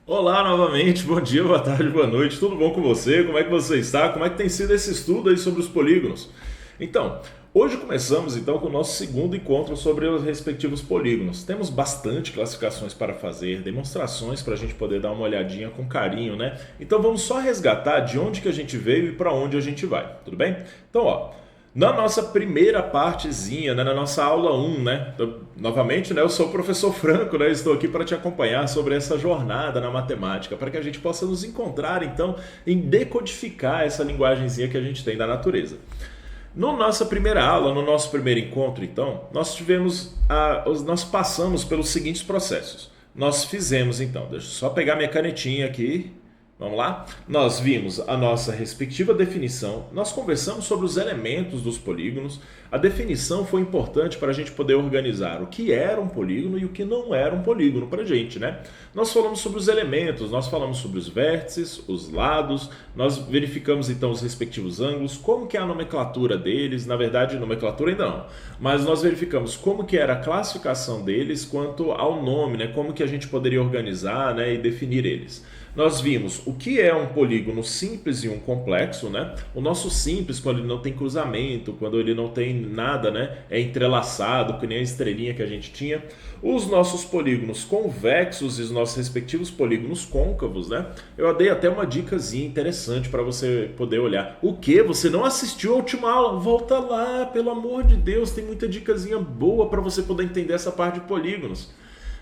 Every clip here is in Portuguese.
Olá novamente, bom dia, boa tarde, boa noite, tudo bom com você? Como é que você está? Como é que tem sido esse estudo aí sobre os polígonos? Então, hoje começamos então com o nosso segundo encontro sobre os respectivos polígonos. Temos bastante classificações para fazer, demonstrações para a gente poder dar uma olhadinha com carinho, né? Então vamos só resgatar de onde que a gente veio e para onde a gente vai, tudo bem? Então, na nossa primeira partezinha, né, na nossa aula um, né? Então, novamente, né, eu sou o professor Franco, né? Estou aqui para te acompanhar sobre essa jornada na matemática, para que a gente possa nos encontrar, então, em decodificar essa linguagenzinha que a gente tem da natureza. No nossa primeira aula, no nosso primeiro encontro, então, nós passamos pelos seguintes processos. Nós fizemos, então, deixa eu só pegar minha canetinha aqui. Vamos lá? Nós vimos a nossa respectiva definição, nós conversamos sobre os elementos dos polígonos. A definição foi importante para a gente poder organizar o que era um polígono e o que não era um polígono para a gente, né? Nós falamos sobre os elementos, nós falamos sobre os vértices, os lados, nós verificamos então os respectivos ângulos, como que é a nomenclatura deles, na verdade nomenclatura ainda não, mas nós verificamos como que era a classificação deles quanto ao nome, né? Como que a gente poderia organizar, né, e definir eles. Nós vimos o que é um polígono simples e um complexo, né? O nosso simples, quando ele não tem cruzamento, quando ele não tem nada, né? É entrelaçado, que nem a estrelinha que a gente tinha. Os nossos polígonos convexos e os nossos respectivos polígonos côncavos, né? Eu dei até uma dicasinha interessante para você poder olhar. O que? Você não assistiu a última aula? Volta lá, pelo amor de Deus, tem muita dicasinha boa para você poder entender essa parte de polígonos.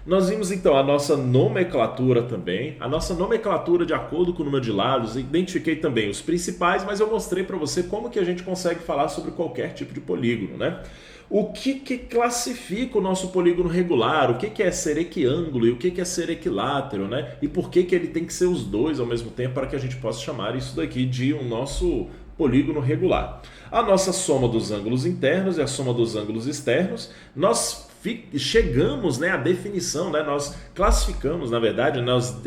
Nós vimos então a nossa nomenclatura também, a nossa nomenclatura de acordo com o número de lados, identifiquei também os principais, mas eu mostrei para você como que a gente consegue falar sobre qualquer tipo de polígono, né? O que classifica o nosso polígono regular, o que é ser equiângulo e o que é ser equilátero, né? E por que ele tem que ser os dois ao mesmo tempo para que a gente possa chamar isso daqui de um nosso polígono regular. A nossa soma dos ângulos internos e a soma dos ângulos externos, nós chegamos, né, à definição, né, nós classificamos, na verdade, nós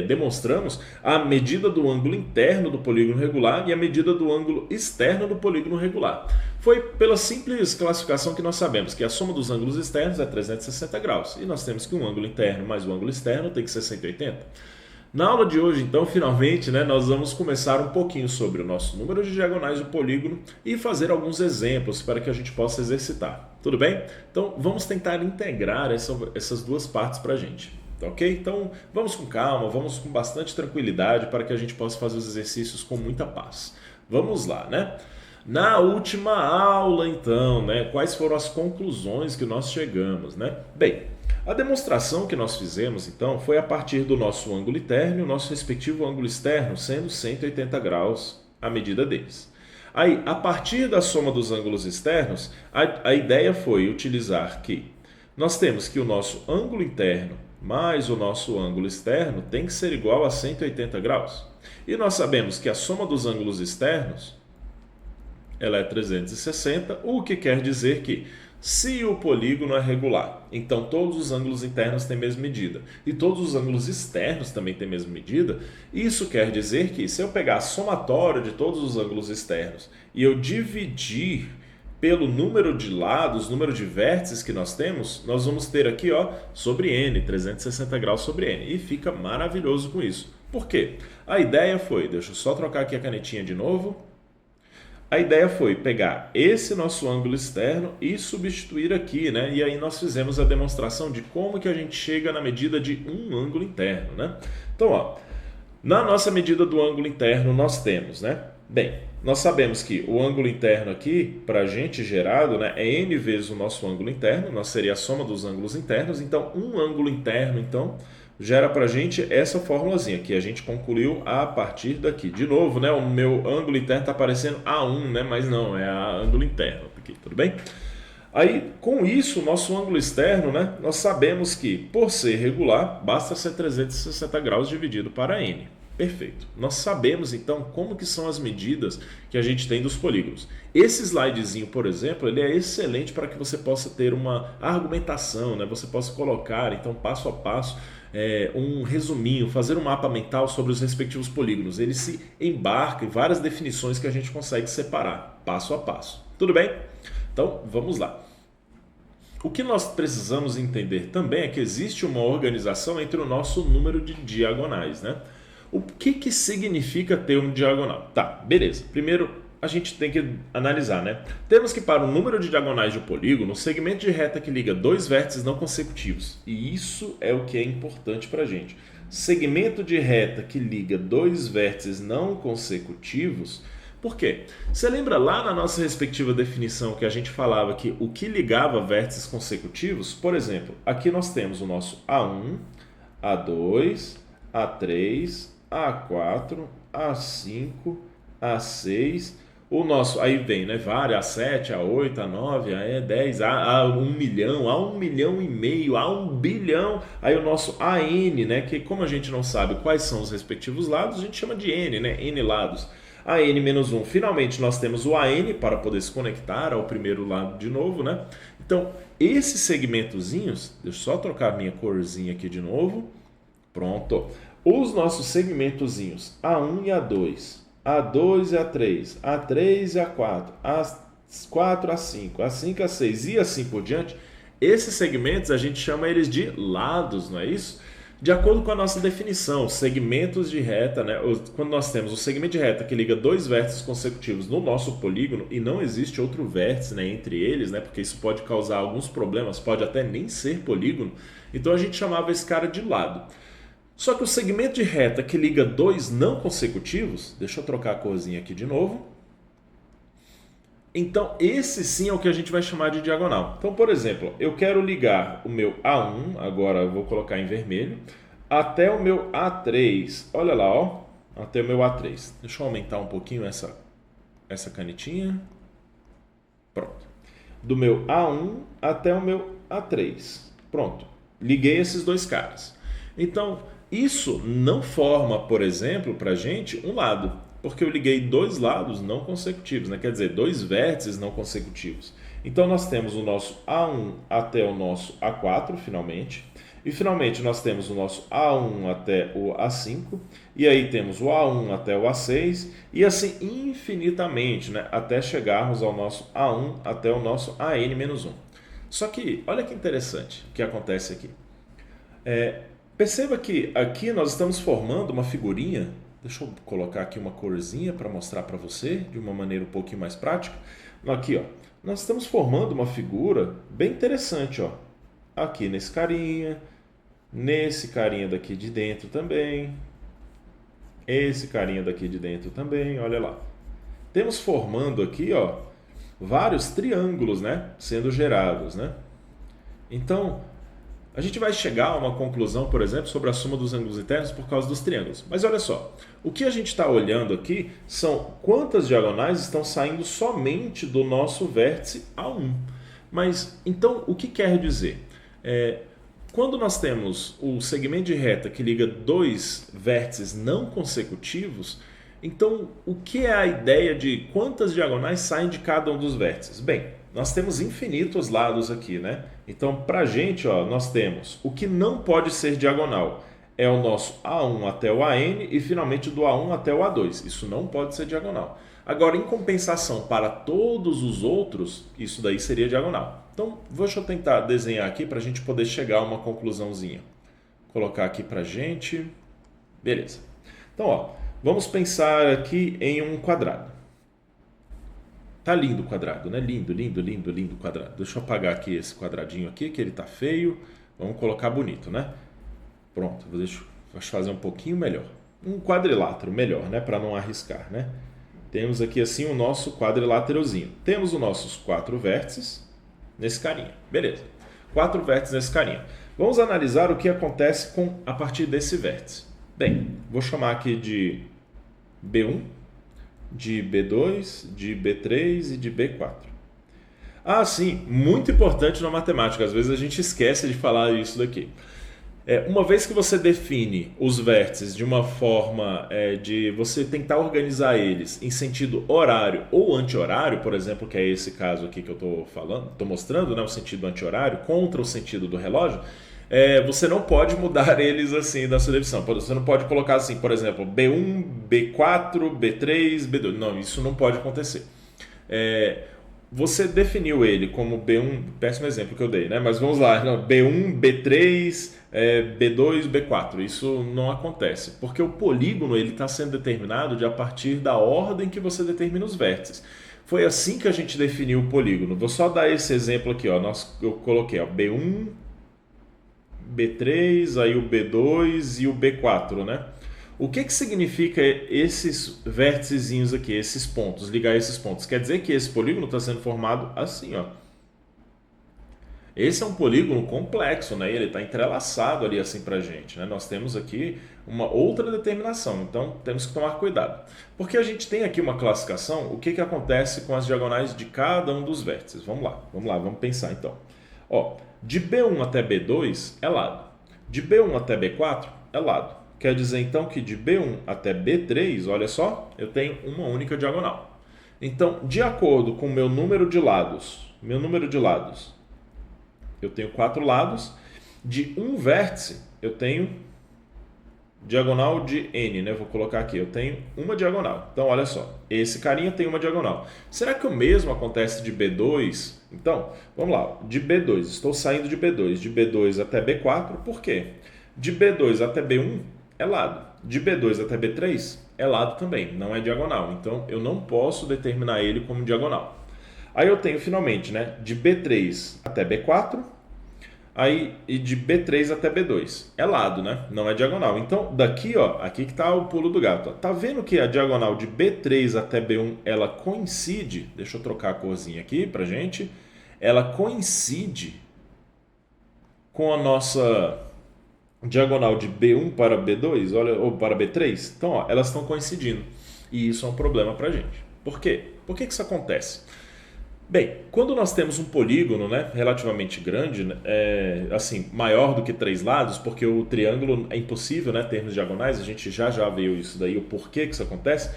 demonstramos a medida do ângulo interno do polígono regular e a medida do ângulo externo do polígono regular. Foi pela simples classificação que nós sabemos que a soma dos ângulos externos é 360 graus e nós temos que um ângulo interno mais o ângulo externo tem que ser 180. Na aula de hoje, então, finalmente, né, nós vamos começar um pouquinho sobre o nosso número de diagonais do polígono e fazer alguns exemplos para que a gente possa exercitar. Tudo bem? Então, vamos tentar integrar essas duas partes para a gente. Tá ok? Então, vamos com calma, vamos com bastante tranquilidade para que a gente possa fazer os exercícios com muita paz. Vamos lá, né? Na última aula, então, né, quais foram as conclusões que nós chegamos, né? Bem, a demonstração que nós fizemos, então, foi a partir do nosso ângulo interno e o nosso respectivo ângulo externo, sendo 180 graus a medida deles. Aí, a partir da soma dos ângulos externos, a ideia foi utilizar que nós temos que o nosso ângulo interno mais o nosso ângulo externo tem que ser igual a 180 graus. E nós sabemos que a soma dos ângulos externos ela é 360, o que quer dizer que se o polígono é regular, então todos os ângulos internos têm a mesma medida e todos os ângulos externos também têm a mesma medida, isso quer dizer que se eu pegar a somatória de todos os ângulos externos e eu dividir pelo número de lados, número de vértices que nós temos, nós vamos ter aqui sobre n, 360 graus sobre n, e fica maravilhoso com isso. Por quê? A ideia foi, deixa eu só trocar aqui a canetinha de novo. A ideia foi pegar esse nosso ângulo externo e substituir aqui, né? E aí nós fizemos a demonstração de como que a gente chega na medida de um ângulo interno, né? Então, na nossa medida do ângulo interno nós temos, né? Bem, nós sabemos que o ângulo interno aqui, para a gente gerado, né, é n vezes o nosso ângulo interno, nós seria a soma dos ângulos internos, então um ângulo interno, então, gera para a gente essa formulazinha que a gente concluiu a partir daqui. De novo, né, o meu ângulo interno está aparecendo A1, né, mas não, é a ângulo interno aqui, tudo bem? Aí, com isso, o nosso ângulo externo, né, nós sabemos que, por ser regular, basta ser 360 graus dividido para n. Perfeito. Nós sabemos, então, como que são as medidas que a gente tem dos polígonos. Esse slidezinho, por exemplo, ele é excelente para que você possa ter uma argumentação, né? Você possa colocar, então, passo a passo, um resuminho, fazer um mapa mental sobre os respectivos polígonos. Ele se embarca em várias definições que a gente consegue separar, passo a passo. Tudo bem? Então, vamos lá. O que nós precisamos entender também é que existe uma organização entre o nosso número de diagonais, né? O que significa ter um diagonal? Tá, beleza. Primeiro, a gente tem que analisar, né? Temos que para o número de diagonais de um polígono, o segmento de reta que liga dois vértices não consecutivos. E isso é o que é importante para a gente. Segmento de reta que liga dois vértices não consecutivos. Por quê? Você lembra lá na nossa respectiva definição que a gente falava que o que ligava vértices consecutivos? Por exemplo, aqui nós temos o nosso A1, A2, A3, A4, A5, A6, o nosso, aí vem, né, vários, A7, A8, A9, A10, A1 milhão, A1 milhão e meio, A1 bilhão, aí o nosso AN, né, que como a gente não sabe quais são os respectivos lados, a gente chama de N, né, N lados. AN-1, finalmente nós temos o AN para poder se conectar ao primeiro lado de novo, né? Então, esses segmentozinhos, deixa eu só trocar a minha corzinha aqui de novo, pronto. Os nossos segmentozinhos A1 e A2, A2 e A3, A3 e A4, A4 A5, A5 A6 e assim por diante, esses segmentos a gente chama eles de lados, não é isso? De acordo com a nossa definição, segmentos de reta, né? Quando nós temos o segmento de reta que liga dois vértices consecutivos no nosso polígono e não existe outro vértice, né, entre eles, né, porque isso pode causar alguns problemas, pode até nem ser polígono, então a gente chamava esse cara de lado. Só que o segmento de reta que liga dois não consecutivos, deixa eu trocar a corzinha aqui de novo. Então, esse sim é o que a gente vai chamar de diagonal. Então, por exemplo, eu quero ligar o meu A1, agora eu vou colocar em vermelho, até o meu A3. Olha lá, ó, até o meu A3. Deixa eu aumentar um pouquinho essa canetinha. Pronto. Do meu A1 até o meu A3. Pronto. Liguei esses dois caras. Então, isso não forma, por exemplo, para a gente um lado. Porque eu liguei dois lados não consecutivos, né? Quer dizer, dois vértices não consecutivos. Então, nós temos o nosso A1 até o nosso A4, finalmente. E, finalmente, nós temos o nosso A1 até o A5. E aí temos o A1 até o A6. E assim, infinitamente, né? Até chegarmos ao nosso A1 até o nosso AN-1. Só que, olha que interessante o que acontece aqui. Perceba que aqui nós estamos formando uma figurinha. Deixa eu colocar aqui uma corzinha para mostrar para você de uma maneira um pouquinho mais prática. Aqui, ó, nós estamos formando uma figura bem interessante, ó. Aqui nesse carinha daqui de dentro também, esse carinha daqui de dentro também, olha lá. Temos formando aqui, ó, vários triângulos, né, sendo gerados, né? Então, a gente vai chegar a uma conclusão, por exemplo, sobre a soma dos ângulos internos por causa dos triângulos. Mas olha só, o que a gente está olhando aqui são quantas diagonais estão saindo somente do nosso vértice A1. Mas, então, o que quer dizer? Quando nós temos o segmento de reta que liga dois vértices não consecutivos, então, o que é a ideia de quantas diagonais saem de cada um dos vértices? Bem, nós temos infinitos lados aqui, né? Então, para a gente, ó, nós temos o que não pode ser diagonal. É o nosso A1 até o AN e, finalmente, do A1 até o A2. Isso não pode ser diagonal. Agora, em compensação, para todos os outros, isso daí seria diagonal. Então, deixa eu tentar desenhar aqui para a gente poder chegar a uma conclusãozinha. Vou colocar aqui para a gente. Beleza. Então, ó, vamos pensar aqui em um quadrado. Tá lindo o quadrado, né? Lindo, lindo, lindo, lindo o quadrado. Deixa eu apagar aqui esse quadradinho aqui, que ele tá feio. Vamos colocar bonito, né? Pronto, deixa eu fazer um pouquinho melhor. Um quadrilátero melhor, né? Para não arriscar, né? Temos aqui assim o nosso quadriláterozinho. Temos os nossos quatro vértices nesse carinha. Beleza. Quatro vértices nesse carinha. Vamos analisar o que acontece a partir desse vértice. Bem, vou chamar aqui de B1, de B2, de B3 e de B4. Ah, sim, muito importante na matemática. Às vezes a gente esquece de falar isso daqui. Uma vez que você define os vértices de uma forma de você tentar organizar eles em sentido horário ou anti-horário, por exemplo, que é esse caso aqui que eu estou mostrando, né, o sentido anti-horário contra o sentido do relógio, você não pode mudar eles assim da sua definição. Você não pode colocar assim, por exemplo, B1, B4, B3, B2. Não, isso não pode acontecer. você definiu ele como B1, péssimo exemplo que eu dei, né? Mas vamos lá, B1, B3, B2, B4. Isso não acontece, porque o polígono ele está sendo determinado a partir da ordem que você determina os vértices. Foi assim que a gente definiu o polígono. Vou só dar esse exemplo aqui, ó. Eu coloquei ó, B1, B3, aí o B2 e o B4, né? O que significa esses vérticezinhos aqui, esses pontos, ligar esses pontos? Quer dizer que esse polígono está sendo formado assim, ó. Esse é um polígono complexo, né? Ele está entrelaçado ali assim para a gente, né? Nós temos aqui uma outra determinação, então temos que tomar cuidado. Porque a gente tem aqui uma classificação, o que acontece com as diagonais de cada um dos vértices? Vamos lá, vamos pensar então. Ó, de B1 até B2 é lado, de B1 até B4 é lado. Quer dizer, então, que de B1 até B3, olha só, eu tenho uma única diagonal. Então, de acordo com o meu número de lados, eu tenho 4 lados. De um vértice, eu tenho diagonal de N, né? Vou colocar aqui, eu tenho uma diagonal. Então, olha só, esse carinha tem uma diagonal. Será que o mesmo acontece de B2? Então, vamos lá, de B2, estou saindo de B2 até B4, por quê? De B2 até B1 é lado. De B2 até B3 é lado também, não é diagonal. Então, eu não posso determinar ele como diagonal. Aí eu tenho, finalmente, né, de B3 até B4, aí, e de B3 até B2. É lado, né? Não é diagonal. Então, daqui, ó, aqui que está o pulo do gato. Ó. Tá vendo que a diagonal de B3 até B1, ela coincide... Deixa eu trocar a corzinha aqui pra gente. Ela coincide com a nossa... diagonal de B1 para B2, olha, ou para B3, então ó, elas estão coincidindo. E isso é um problema para a gente. Por quê? Por que isso acontece? Bem, quando nós temos um polígono, né, relativamente grande, né, assim, maior do que 3 lados, porque o triângulo é impossível, né, termos diagonais, a gente já viu isso daí, o porquê que isso acontece.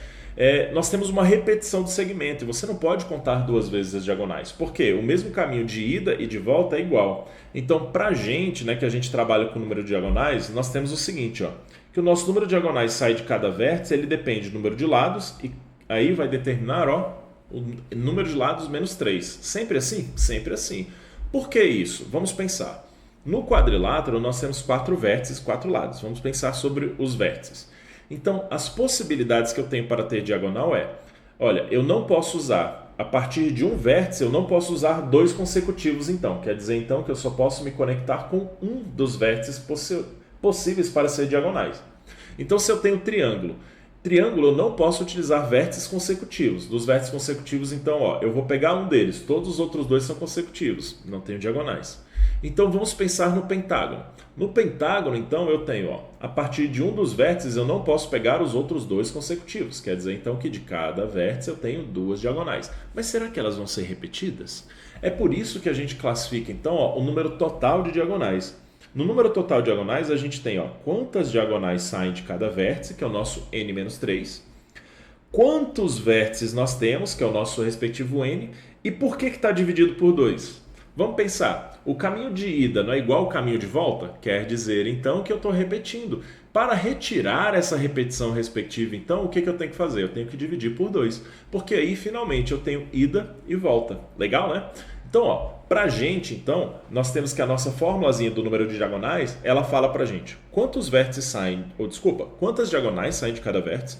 Nós temos uma repetição do segmento e você não pode contar 2 vezes as diagonais. Por quê? O mesmo caminho de ida e de volta é igual. Então, para a gente, né, que a gente trabalha com o número de diagonais, nós temos o seguinte, ó, que o nosso número de diagonais sai de cada vértice, ele depende do número de lados e aí vai determinar, ó, o número de lados menos 3. Sempre assim? Sempre assim. Por que isso? Vamos pensar. No quadrilátero, nós temos 4 vértices, 4 lados. Vamos pensar sobre os vértices. Então, as possibilidades que eu tenho para ter diagonal olha, eu não posso usar, a partir de um vértice, eu não posso usar 2 consecutivos, então. Quer dizer, então, que eu só posso me conectar com um dos vértices possíveis para ser diagonais. Então, se eu tenho triângulo, eu não posso utilizar vértices consecutivos. Dos vértices consecutivos, então, ó, eu vou pegar um deles, todos os outros 2 são consecutivos, não tenho diagonais. Então vamos pensar no pentágono. No pentágono, então, eu tenho, ó, a partir de um dos vértices eu não posso pegar os outros 2 consecutivos. Quer dizer, então, que de cada vértice eu tenho 2 diagonais. Mas será que elas vão ser repetidas? É por isso que a gente classifica, então, ó, o número total de diagonais. No número total de diagonais, a gente tem, ó, quantas diagonais saem de cada vértice, que é o nosso n-3. Quantos vértices nós temos, que é o nosso respectivo n. E por que está dividido por 2? Vamos pensar, o caminho de ida não é igual ao caminho de volta? Quer dizer, então, que eu estou repetindo. Para retirar essa repetição respectiva, então, o que eu tenho que fazer? Eu tenho que dividir por 2, porque aí, finalmente, eu tenho ida e volta. Legal, né? Então, ó, pra gente, então, nós temos que a nossa formulazinha do número de diagonais, ela fala pra gente quantos vértices saem, quantas diagonais saem de cada vértice,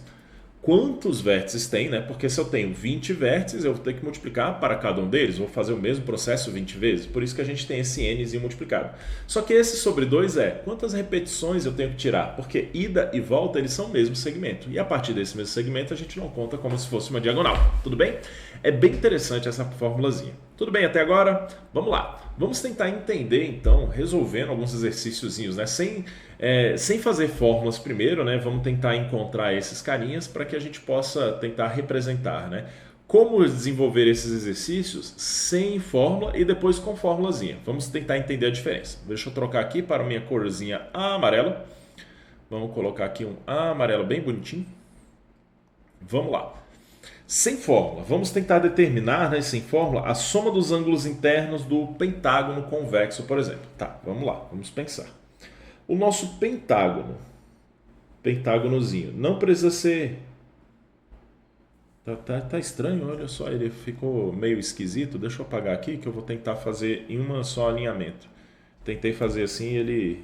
quantos vértices tem, né? Porque se eu tenho 20 vértices, eu vou ter que multiplicar para cada um deles, vou fazer o mesmo processo 20 vezes, por isso que a gente tem esse nzinho multiplicado. Só que esse sobre 2 quantas repetições eu tenho que tirar, porque ida e volta, eles são o mesmo segmento, e a partir desse mesmo segmento a gente não conta como se fosse uma diagonal, tudo bem? É bem interessante essa formulazinha. Tudo bem até agora? Vamos lá. Vamos tentar entender, então, resolvendo alguns exercíciozinhos, né? Sem fazer fórmulas primeiro, né? Vamos tentar encontrar esses carinhas para que a gente possa tentar representar, né? Como desenvolver esses exercícios sem fórmula e depois com formulazinha. Vamos tentar entender a diferença. Deixa eu trocar aqui para a minha corzinha amarela. Vamos colocar aqui um amarelo bem bonitinho. Vamos lá. Sem fórmula, vamos tentar determinar, né, sem fórmula, a soma dos ângulos internos do pentágono convexo, por exemplo. Tá, vamos lá, vamos pensar. O nosso pentágonozinho, não precisa ser Tá estranho, olha só, ele ficou meio esquisito. Deixa eu apagar aqui que eu vou tentar fazer em uma só alinhamento. Tentei fazer assim, ele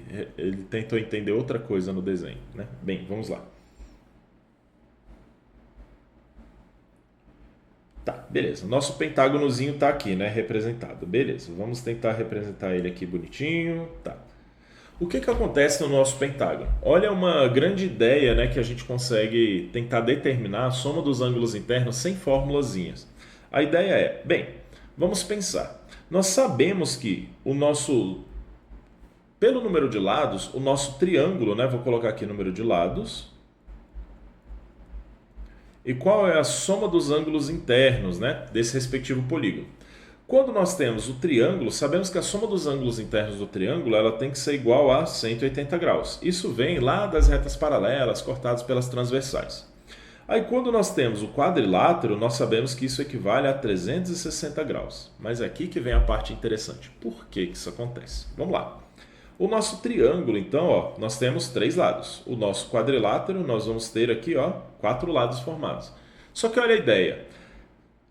tentou entender outra coisa no desenho, né? Bem, vamos lá. Tá, beleza. Nosso pentágonozinho tá aqui, né? Representado. Beleza, vamos tentar representar ele aqui bonitinho. Tá. O que acontece no nosso pentágono? Olha uma grande ideia, né, que a gente consegue tentar determinar a soma dos ângulos internos sem formulazinhas. A ideia é, bem, vamos pensar. Nós sabemos que pelo número de lados, o nosso triângulo, né, vou colocar aqui número de lados. E qual é a soma dos ângulos internos, né, desse respectivo polígono? Quando nós temos o triângulo, sabemos que a soma dos ângulos internos do triângulo ela tem que ser igual a 180 graus. Isso vem lá das retas paralelas cortadas pelas transversais. Aí quando nós temos o quadrilátero, nós sabemos que isso equivale a 360 graus. Mas é aqui que vem a parte interessante. Por que isso acontece? Vamos lá. O nosso triângulo, então, ó, nós temos 3 lados. O nosso quadrilátero, nós vamos ter aqui, ó, 4 lados formados. Só que olha a ideia.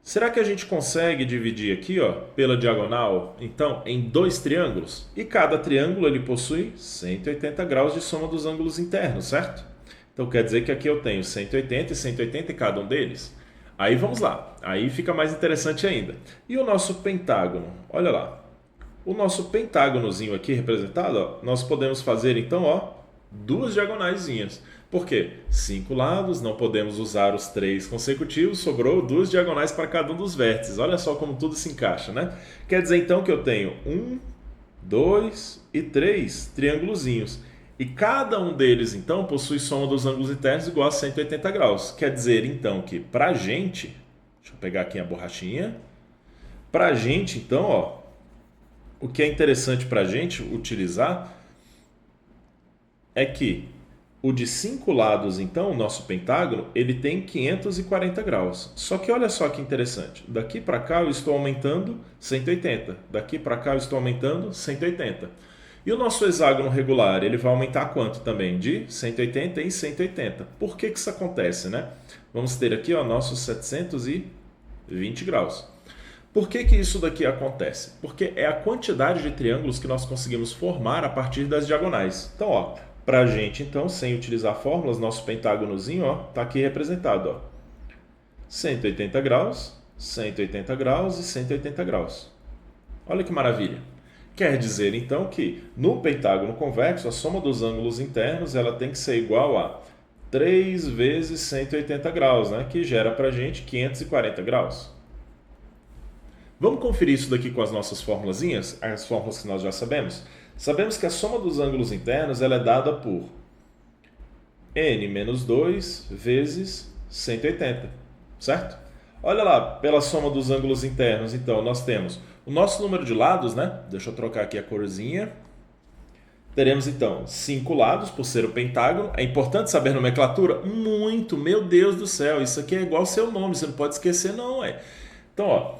Será que a gente consegue dividir aqui, ó, pela diagonal, então, em 2 triângulos? E cada triângulo ele possui 180 graus de soma dos ângulos internos, certo? Então quer dizer que aqui eu tenho 180 e 180 em cada um deles. Aí vamos lá, aí fica mais interessante ainda. E o nosso pentágono? Olha lá. O nosso pentágonozinho aqui representado, ó, nós podemos fazer então, ó, 2 diagonaisinhas. Por quê? 5 lados, não podemos usar os 3 consecutivos, sobrou 2 diagonais para cada um dos vértices. Olha só como tudo se encaixa, né? Quer dizer então que eu tenho 1, 2 e 3 triângulozinhos. E cada um deles então possui soma dos ângulos internos igual a 180 graus. Quer dizer então que para a gente, deixa eu pegar aqui a borrachinha, para a gente então, ó, o que é interessante para a gente utilizar é que o de 5 lados, então, o nosso pentágono, ele tem 540 graus. Só que olha só que interessante. Daqui para cá eu estou aumentando 180. Daqui para cá eu estou aumentando 180. E o nosso hexágono regular, ele vai aumentar quanto também? De 180 em 180. Por que isso acontece, né? Vamos ter aqui, ó, nossos 720 graus. Por que isso daqui acontece? Porque é a quantidade de triângulos que nós conseguimos formar a partir das diagonais. Então, ó, para a gente, então, sem utilizar fórmulas, nosso pentágonozinho está aqui representado. Ó. 180 graus, 180 graus e 180 graus. Olha que maravilha. Quer dizer, então, que no pentágono convexo, a soma dos ângulos internos ela tem que ser igual a 3 vezes 180 graus, né? Que gera para a gente 540 graus. Vamos conferir isso daqui com as nossas formulazinhas, as fórmulas que nós já sabemos? Sabemos que a soma dos ângulos internos ela é dada por n menos 2 vezes 180, certo? Olha lá, pela soma dos ângulos internos, então, nós temos o nosso número de lados, né? Deixa eu trocar aqui a corzinha. Teremos, então, 5 lados, por ser o pentágono. É importante saber a nomenclatura? Muito! Meu Deus do céu, isso aqui é igual ao seu nome, você não pode esquecer não, é. Então, ó,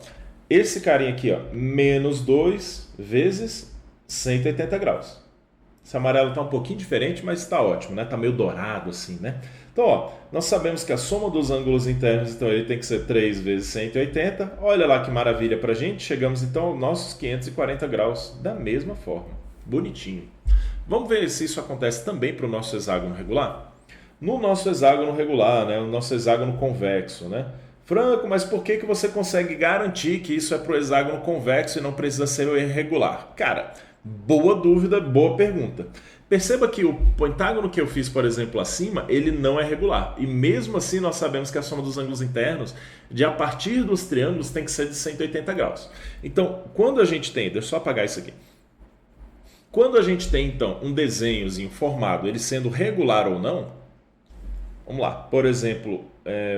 esse carinha aqui, ó, menos 2 vezes 180 graus. Esse amarelo está um pouquinho diferente, mas está ótimo, né? Está meio dourado assim, né? Então, ó, nós sabemos que a soma dos ângulos internos, então, ele tem que ser 3 vezes 180. Olha lá que maravilha para a gente. Chegamos, então, aos nossos 540 graus da mesma forma. Bonitinho. Vamos ver se isso acontece também para o nosso hexágono regular? No nosso hexágono regular, né? O nosso hexágono convexo, né? Franco, mas por que você consegue garantir que isso é para o hexágono convexo e não precisa ser o irregular? Cara, boa dúvida, boa pergunta. Perceba que o pentágono que eu fiz, por exemplo, acima, ele não é regular. E mesmo assim nós sabemos que a soma dos ângulos internos, a partir dos triângulos, tem que ser de 180 graus. Então, quando a gente tem... Deixa eu só apagar isso aqui. Quando a gente tem, então, um desenhozinho formado, ele sendo regular ou não, vamos lá, por exemplo,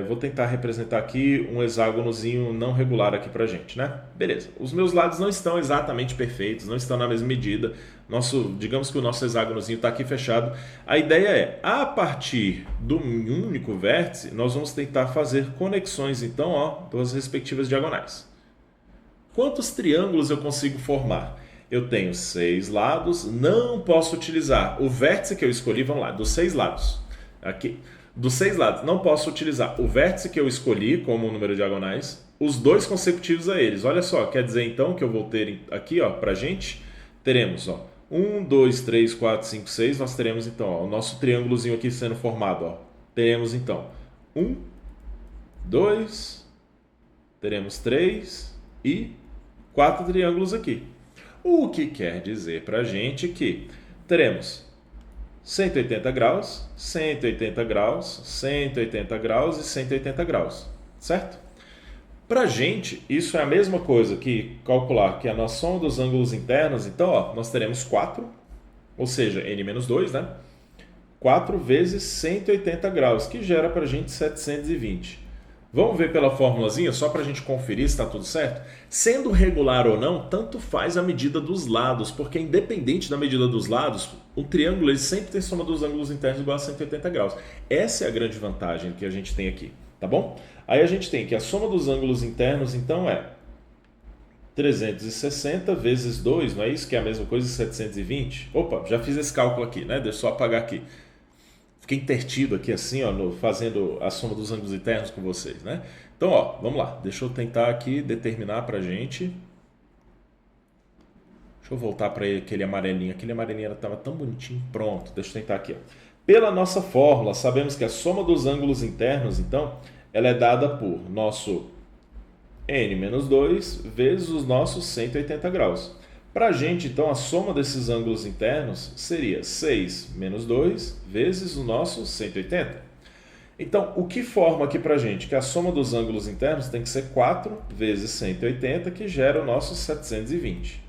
vou tentar representar aqui um hexágonozinho não regular aqui pra gente, né? Beleza, os meus lados não estão exatamente perfeitos, não estão na mesma medida. Digamos que o nosso hexágonozinho está aqui fechado. A ideia é, a partir do único vértice, nós vamos tentar fazer conexões, então, ó, das respectivas diagonais. Quantos triângulos eu consigo formar? Eu tenho 6 lados, não posso utilizar o vértice que eu escolhi, vamos lá, dos 6 lados. Aqui. Dos 6 lados, não posso utilizar o vértice que eu escolhi como número de diagonais, os dois consecutivos a eles. Olha só, quer dizer então que eu vou ter aqui, ó, pra gente, teremos, ó, 1, 2, 3, 4, 5, 6, nós teremos então, ó, o nosso triângulozinho aqui sendo formado, ó. Teremos então 1, 2, teremos 3 e 4 triângulos aqui. O que quer dizer pra gente que teremos 180 graus, 180 graus, 180 graus e 180 graus, certo? Para a gente, isso é a mesma coisa que calcular que a nossa soma dos ângulos internos, então, ó, nós teremos 4, ou seja, n-2, né? 4 vezes 180 graus, que gera para a gente 720. Vamos ver pela formulazinha, só para a gente conferir se está tudo certo? Sendo regular ou não, tanto faz a medida dos lados, porque independente da medida dos lados, o triângulo ele sempre tem soma dos ângulos internos igual a 180 graus. Essa é a grande vantagem que a gente tem aqui, tá bom? Aí a gente tem que a soma dos ângulos internos, então, é 360 vezes 2, não é isso? Que é a mesma coisa de 720? Opa, já fiz esse cálculo aqui, né? Deixa eu só apagar aqui. Fiquei intertido aqui assim, ó, fazendo a soma dos ângulos internos com vocês, né? Então, ó, vamos lá. Deixa eu tentar aqui determinar pra gente. Deixa eu voltar para aquele amarelinho. Aquele amarelinho estava tão bonitinho. Pronto, deixa eu tentar aqui, ó. Pela nossa fórmula, sabemos que a soma dos ângulos internos, então, ela é dada por nosso n-2 vezes os nossos 180 graus. Para a gente, então, a soma desses ângulos internos seria 6 menos 2 vezes o nosso 180. Então, o que forma aqui para a gente? Que a soma dos ângulos internos tem que ser 4 vezes 180, que gera o nosso 720.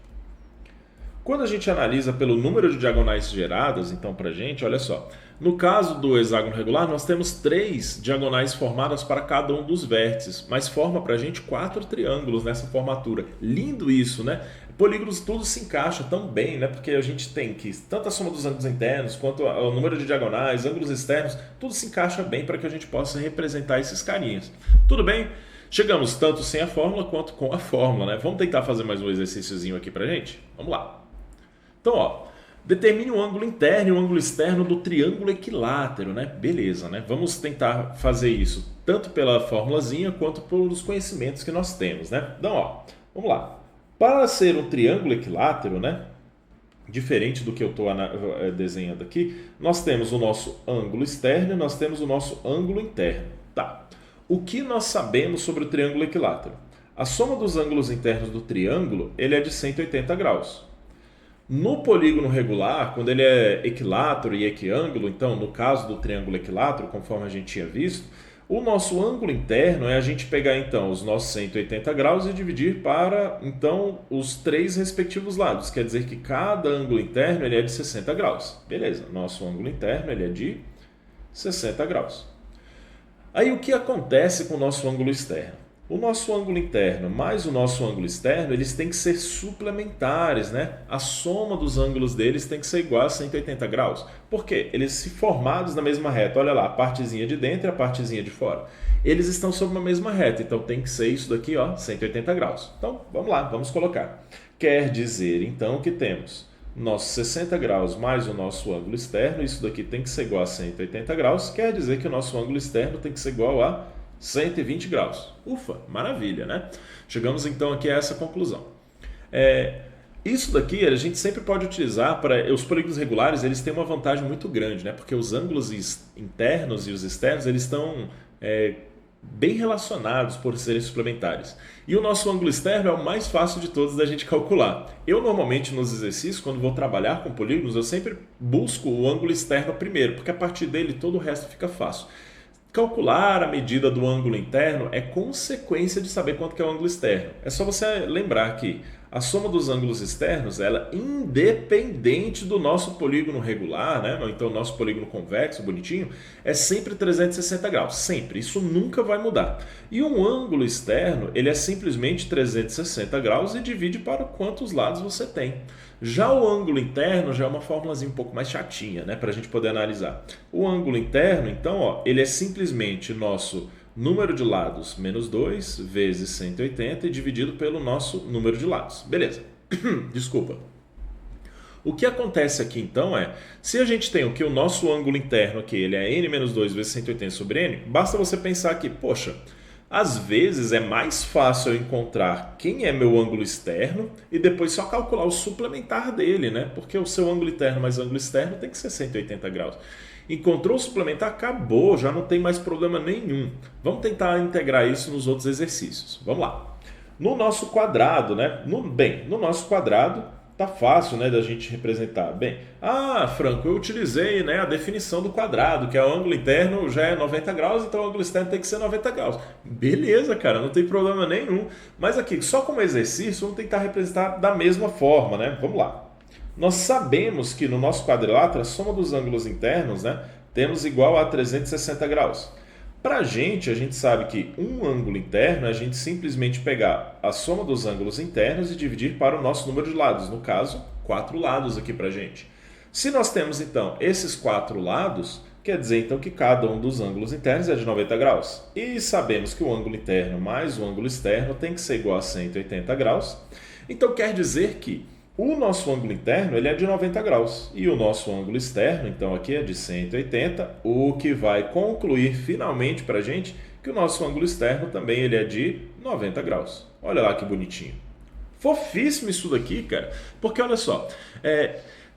Quando a gente analisa pelo número de diagonais geradas, então, para a gente, olha só. No caso do hexágono regular, nós temos 3 diagonais formadas para cada um dos vértices, mas forma para a gente 4 triângulos nessa formatura. Lindo isso, né? Polígonos tudo se encaixa tão bem, né? Porque a gente tem que tanto a soma dos ângulos internos quanto o número de diagonais, ângulos externos, tudo se encaixa bem para que a gente possa representar esses carinhas. Tudo bem? Chegamos tanto sem a fórmula quanto com a fórmula, né? Vamos tentar fazer mais um exercíciozinho aqui pra gente? Vamos lá. Então, ó, determine o ângulo interno e o ângulo externo do triângulo equilátero, né? Beleza, né? Vamos tentar fazer isso tanto pela formulazinha quanto pelos conhecimentos que nós temos, né? Então, ó, vamos lá. Para ser um triângulo equilátero, né? Diferente do que eu estou desenhando aqui, nós temos o nosso ângulo externo e nós temos o nosso ângulo interno. Tá. O que nós sabemos sobre o triângulo equilátero? A soma dos ângulos internos do triângulo ele é de 180 graus. No polígono regular, quando ele é equilátero e equiângulo, então no caso do triângulo equilátero, conforme a gente tinha visto, o nosso ângulo interno é a gente pegar então os nossos 180 graus e dividir para então os 3 respectivos lados. Quer dizer que cada ângulo interno ele é de 60 graus. Beleza, nosso ângulo interno ele é de 60 graus. Aí o que acontece com o nosso ângulo externo? O nosso ângulo interno mais o nosso ângulo externo, eles têm que ser suplementares, né? A soma dos ângulos deles tem que ser igual a 180 graus. Por quê? Eles se formados na mesma reta. Olha lá, a partezinha de dentro e a partezinha de fora. Eles estão sobre uma mesma reta, então tem que ser isso daqui, ó, 180 graus. Então, vamos lá, vamos colocar. Quer dizer, então, que temos nossos 60 graus mais o nosso ângulo externo, isso daqui tem que ser igual a 180 graus, quer dizer que o nosso ângulo externo tem que ser igual a 120 graus. Ufa, maravilha, né? Chegamos então aqui a essa conclusão. Isso daqui a gente sempre pode utilizar para... Os polígonos regulares, eles têm uma vantagem muito grande, né? Porque os ângulos internos e os externos, eles estão bem relacionados por serem suplementares. E o nosso ângulo externo é o mais fácil de todos da gente calcular. Eu normalmente nos exercícios, quando vou trabalhar com polígonos, eu sempre busco o ângulo externo primeiro, porque a partir dele todo o resto fica fácil. Calcular a medida do ângulo interno é consequência de saber quanto que é o ângulo externo. É só você lembrar que a soma dos ângulos externos, ela independente do nosso polígono regular, né? Então o nosso polígono convexo, bonitinho, é sempre 360 graus, sempre. Isso nunca vai mudar. E um ângulo externo, ele é simplesmente 360 graus e divide para quantos lados você tem. Já o ângulo interno já é uma formulazinha um pouco mais chatinha, né, para a gente poder analisar. O ângulo interno, então, ó, ele é simplesmente nosso número de lados menos 2 vezes 180 e dividido pelo nosso número de lados. Beleza. Desculpa. O que acontece aqui então é, se a gente tem o nosso ângulo interno aqui, ele é n-2 vezes 180 sobre n, basta você pensar que, poxa, às vezes é mais fácil eu encontrar quem é meu ângulo externo e depois só calcular o suplementar dele, né? Porque o seu ângulo interno mais ângulo externo tem que ser 180 graus. Encontrou o suplementar, acabou, já não tem mais problema nenhum. Vamos tentar integrar isso nos outros exercícios. Vamos lá. No nosso quadrado, né? No nosso quadrado, tá fácil, né, da gente representar. Bem, Franco, eu utilizei, né, a definição do quadrado, que é o ângulo interno já é 90 graus, então o ângulo externo tem que ser 90 graus. Beleza, cara, não tem problema nenhum. Mas aqui, só como exercício, vamos tentar representar da mesma forma, né? Vamos lá. Nós sabemos que no nosso quadrilátero, a soma dos ângulos internos, né, temos igual a 360 graus. Para a gente sabe que um ângulo interno é a gente simplesmente pegar a soma dos ângulos internos e dividir para o nosso número de lados. No caso, 4 lados aqui para a gente. Se nós temos, então, esses 4 lados, quer dizer, então, que cada um dos ângulos internos é de 90 graus. E sabemos que o ângulo interno mais o ângulo externo tem que ser igual a 180 graus. Então, quer dizer que o nosso ângulo interno ele é de 90 graus e o nosso ângulo externo, então aqui é de 180, o que vai concluir finalmente para a gente que o nosso ângulo externo também ele é de 90 graus. Olha lá que bonitinho. Fofíssimo isso daqui, cara, porque olha só,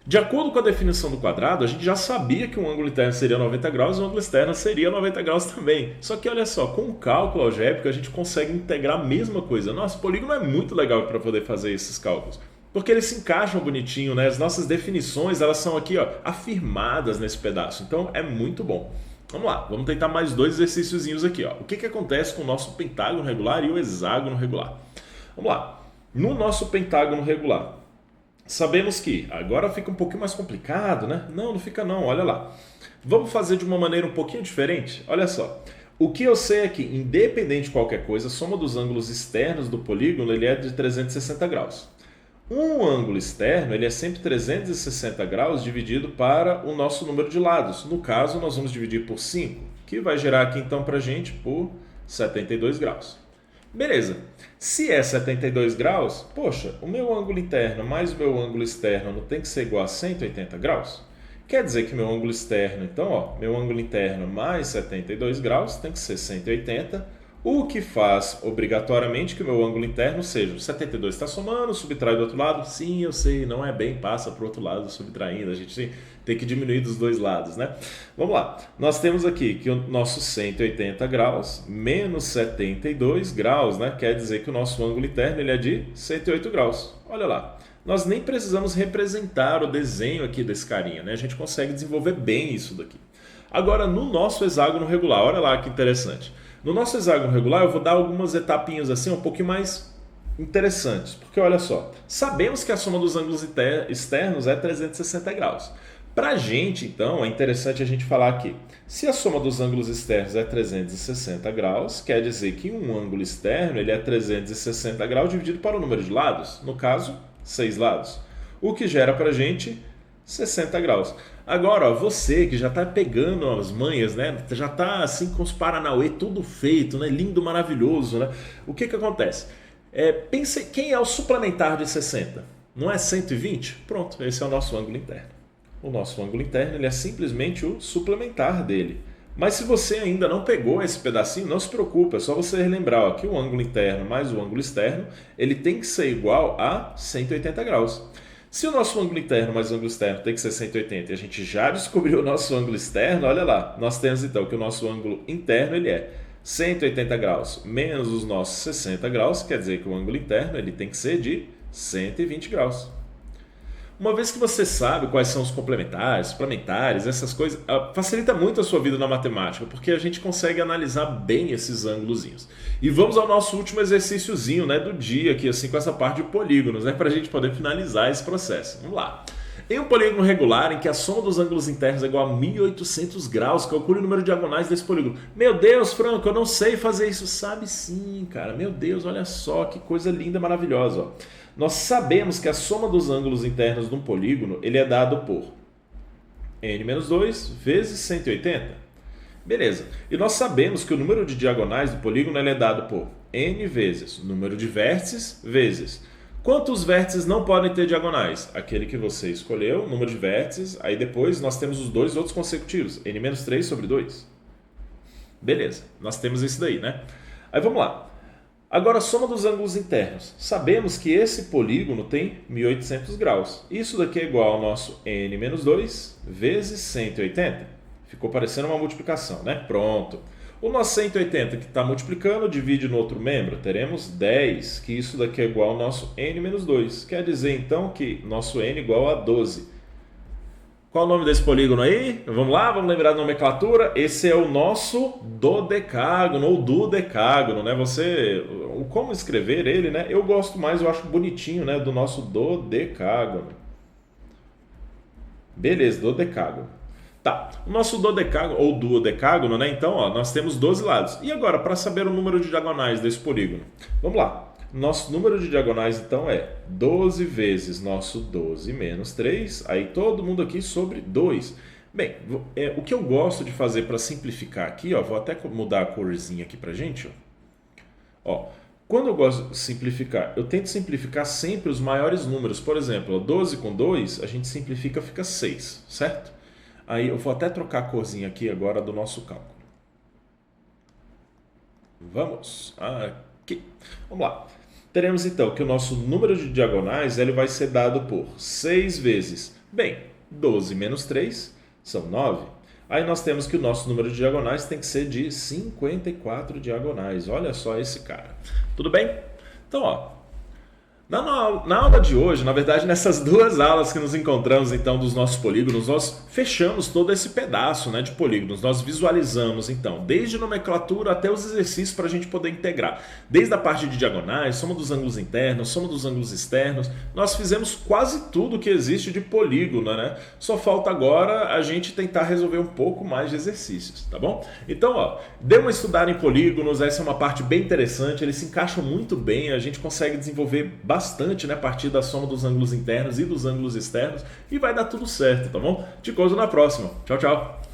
de acordo com a definição do quadrado, a gente já sabia que um ângulo interno seria 90 graus e o ângulo externo seria 90 graus também. Só que olha só, com o cálculo algébrico a gente consegue integrar a mesma coisa. Nossa, o polígono é muito legal para poder fazer esses cálculos. Porque eles se encaixam bonitinho, né? As nossas definições, elas são aqui, ó, afirmadas nesse pedaço. Então, é muito bom. Vamos lá, vamos tentar mais 2 exercíciozinhos aqui, ó. O que acontece com o nosso pentágono regular e o hexágono regular? Vamos lá. No nosso pentágono regular, sabemos que agora fica um pouquinho mais complicado, né? Não fica não, olha lá. Vamos fazer de uma maneira um pouquinho diferente? Olha só. O que eu sei é que, independente de qualquer coisa, a soma dos ângulos externos do polígono ele é de 360 graus. Um ângulo externo ele é sempre 360 graus dividido para o nosso número de lados. No caso, nós vamos dividir por 5, que vai gerar aqui então para a gente por 72 graus. Beleza. Se é 72 graus, poxa, o meu ângulo interno mais o meu ângulo externo não tem que ser igual a 180 graus? Quer dizer que meu ângulo externo, então, ó, meu ângulo interno mais 72 graus tem que ser 180. O que faz obrigatoriamente que o meu ângulo interno seja 72 está somando, subtrai do outro lado? Sim, eu sei, não é bem, passa para o outro lado subtraindo, a gente tem que diminuir dos dois lados, né? Vamos lá, nós temos aqui que o nosso 180 graus menos 72 graus, né? Quer dizer que o nosso ângulo interno ele é de 108 graus, olha lá. Nós nem precisamos representar o desenho aqui desse carinha, né? A gente consegue desenvolver bem isso daqui. Agora, no nosso hexágono regular, olha lá que interessante. No nosso hexágono regular, eu vou dar algumas etapinhas assim, um pouquinho mais interessantes. Porque olha só, sabemos que a soma dos ângulos externos é 360 graus. Para a gente, então, é interessante a gente falar aqui. Se a soma dos ângulos externos é 360 graus, quer dizer que um ângulo externo ele é 360 graus dividido para o número de lados. No caso, 6 lados. O que gera para a gente 60 graus. Agora, ó, você que já está pegando as manhas, né? Já está assim com os Paranauê tudo feito, né? Lindo, maravilhoso, né? O que acontece? Pense quem é o suplementar de 60? Não é 120? Pronto, esse é o nosso ângulo interno. O nosso ângulo interno ele é simplesmente o suplementar dele. Mas se você ainda não pegou esse pedacinho, não se preocupe, é só você relembrar ó, que o ângulo interno mais o ângulo externo ele tem que ser igual a 180 graus. Se o nosso ângulo interno mais o ângulo externo tem que ser 180 e a gente já descobriu o nosso ângulo externo, olha lá, nós temos então que o nosso ângulo interno ele é 180 graus menos os nossos 60 graus, quer dizer que o ângulo interno ele tem que ser de 120 graus. Uma vez que você sabe quais são os complementares, suplementares, essas coisas, facilita muito a sua vida na matemática, porque a gente consegue analisar bem esses ângulozinhos. E vamos ao nosso último exercíciozinho, né, do dia aqui, assim, com essa parte de polígonos, né, para a gente poder finalizar esse processo. Vamos lá. Em um polígono regular, em que a soma dos ângulos internos é igual a 1800 graus, calcule o número de diagonais desse polígono. Meu Deus, Franco, eu não sei fazer isso. Sabe sim, cara. Meu Deus, olha só que coisa linda, maravilhosa. Ó. Nós sabemos que a soma dos ângulos internos de um polígono ele é dado por n-2 vezes 180. Beleza. E nós sabemos que o número de diagonais do polígono ele é dado por n vezes o número de vértices vezes Quantos vértices não podem ter diagonais? Aquele que você escolheu, número de vértices, aí depois nós temos os dois outros consecutivos, n-3 sobre 2. Beleza, nós temos isso daí, né? Aí vamos lá. Agora a soma dos ângulos internos. Sabemos que esse polígono tem 1800 graus. Isso daqui é igual ao nosso n-2 vezes 180. Ficou parecendo uma multiplicação, né? Pronto. O nosso 180 que está multiplicando, divide no outro membro, teremos 10, que isso daqui é igual ao nosso n-2. Quer dizer, então, que nosso n é igual a 12. Qual o nome desse polígono aí? Vamos lá, vamos lembrar da nomenclatura. Esse é o nosso dodecágono, ou dodecágono, né? Como escrever ele, né? Eu gosto mais, eu acho bonitinho, né? Do nosso dodecágono. Beleza, dodecágono. Tá, o nosso dodecágono, ou duodecágono, né? Então, ó, nós temos 12 lados. E agora, para saber o número de diagonais desse polígono? Vamos lá. Nosso número de diagonais, então, é 12 vezes nosso 12 menos 3, aí todo mundo aqui sobre 2. Bem, o que eu gosto de fazer para simplificar aqui, ó, vou até mudar a corzinha aqui para gente. Ó, quando eu gosto de simplificar, eu tento simplificar sempre os maiores números. Por exemplo, 12 com 2, a gente simplifica, fica 6, certo? Aí eu vou até trocar a corzinha aqui agora do nosso cálculo. Vamos aqui. Vamos lá. Teremos então que o nosso número de diagonais ele vai ser dado por 6 vezes. Bem, 12 menos 3 são 9. Aí nós temos que o nosso número de diagonais tem que ser de 54 diagonais. Olha só esse cara. Tudo bem? Então, ó. Na aula de hoje, na verdade, nessas duas aulas que nos encontramos, então, dos nossos polígonos, nós fechamos todo esse pedaço, né, de polígonos. Nós visualizamos, então, desde nomenclatura até os exercícios para a gente poder integrar. Desde a parte de diagonais, soma dos ângulos internos, soma dos ângulos externos. Nós fizemos quase tudo que existe de polígono, né? Só falta agora a gente tentar resolver um pouco mais de exercícios, tá bom? Então, ó, dê uma estudada em polígonos, essa é uma parte bem interessante, eles se encaixam muito bem, a gente consegue desenvolver bastante, né, a partir da soma dos ângulos internos e dos ângulos externos e vai dar tudo certo, tá bom? Te encontro na próxima. Tchau, tchau!